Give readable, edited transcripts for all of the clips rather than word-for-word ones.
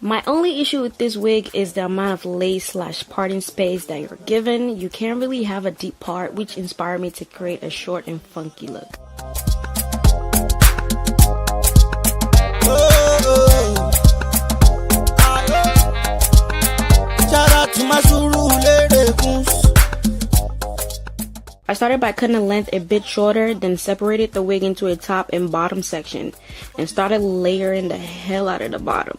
My only issue with this wig is the amount of lace / parting space that you're given. You can't really have a deep part, which inspired me to create a short and funky look. I started by cutting the length a bit shorter, then separated the wig into a top and bottom section, and started layering the hell out of the bottom.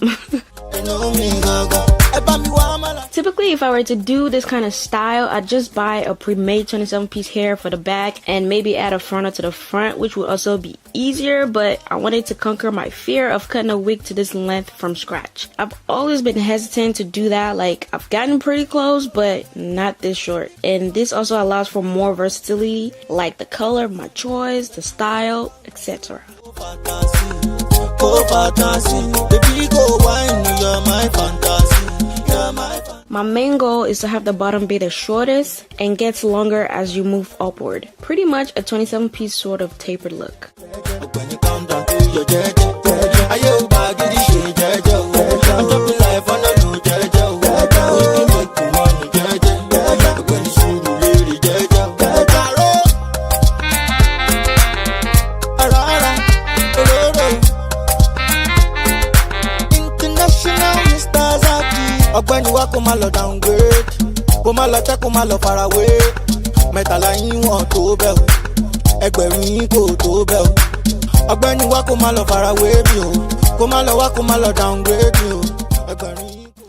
Typically, if I were to do this kind of style, I'd just buy a pre-made 27-piece hair for the back and maybe add a frontal to the front, which would also be easier, but I wanted to conquer my fear of cutting a wig to this length from scratch. I've always been hesitant to do that. Like, I've gotten pretty close, but not this short. And this also allows for more versatility, like the color of my choice, the style, etc. My main goal is to have the bottom be the shortest and gets longer as you move upward. Pretty much a 27-piece sort of tapered look.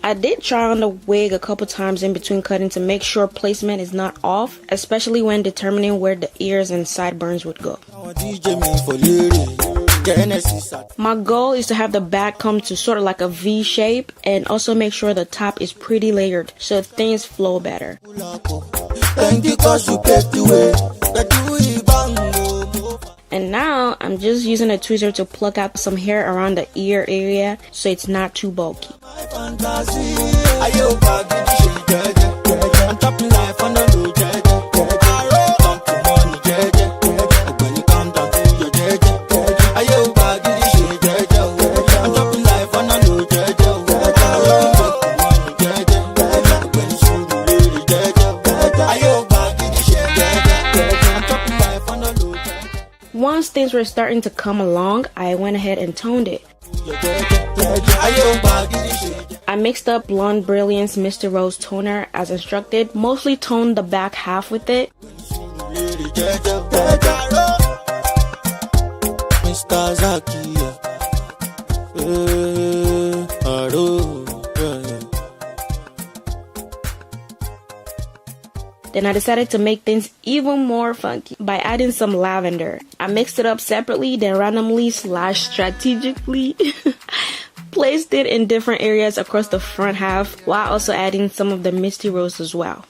I did try on the wig a couple times in between cutting to make sure placement is not off, especially when determining where the ears and sideburns would go. My goal is to have the back come to sort of like a V shape and also make sure the top is pretty layered so things flow better. And now I'm just using a tweezer to pluck out some hair around the ear area so it's not too bulky. Once things were starting to come along, I went ahead and toned it. I mixed up Blonde Brilliance Mr. Rose toner as instructed, mostly toned the back half with it. Then I decided to make things even more funky by adding some lavender. I mixed it up separately, then randomly / strategically placed it in different areas across the front half while also adding some of the Misty Rose as well.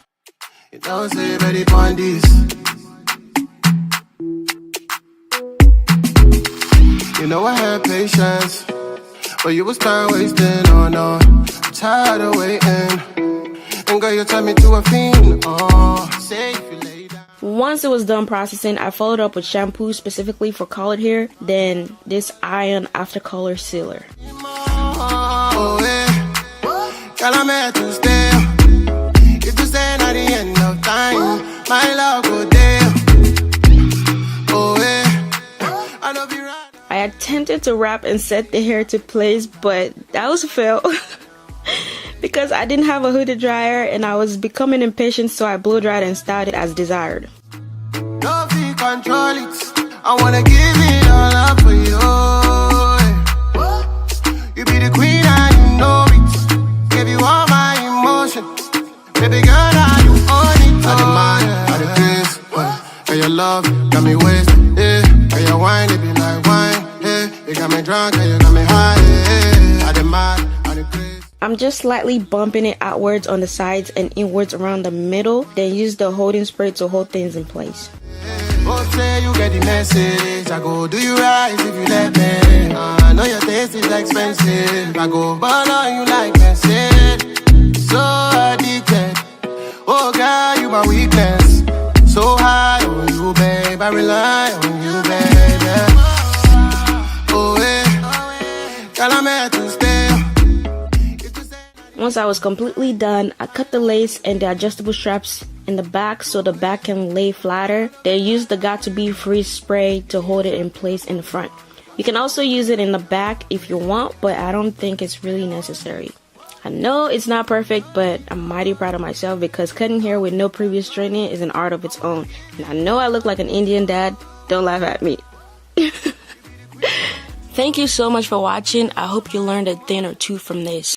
You know I had patience, but you was time wasting, oh no. I'm tired of waiting. And girl, you turn me to a fiend, oh. Say if you lay down. Once it was done processing, I followed up with shampoo specifically for colored hair, then this iron after color sealer. Oh, yeah. Girl, I'm here to stay. If you stay at the end of time, my love go there. Oh, yeah. I love you right. I attempted to wrap and set the hair to place, but that was a fail. Because I didn't have a hooded dryer and I was becoming impatient, so I blow dried and styled it as desired. No fee control it. I wanna give it all up for you. You be the queen and you know it. Give you all my emotion. Baby girl, now you own it. I demand, I the grace. Hey, your love got me wasted. Yeah. Hey, your wine, it be like wine. Yeah. You got me drunk and you got me high. Yeah. I demand, I the grace. I'm just slightly bumping it outwards on the sides and inwards around the middle, then use the holding spray to hold things in place. Oh, say you get the message. I go do you right if you let me. I know your taste is expensive. I go ball on you like message. So addicted. Oh, God, you my weakness. So high on you, babe. I rely on you, baby. Oh, yeah. Girl, I'm here to stay. Once I was completely done, I cut the lace and the adjustable straps in the back so the back can lay flatter. Then use the Got to Be Free spray to hold it in place in the front. You can also use it in the back if you want, but I don't think it's really necessary. I know it's not perfect, but I'm mighty proud of myself because cutting hair with no previous straightening is an art of its own. And I know I look like an Indian dad. Don't laugh at me. Thank you so much for watching. I hope you learned a thing or two from this.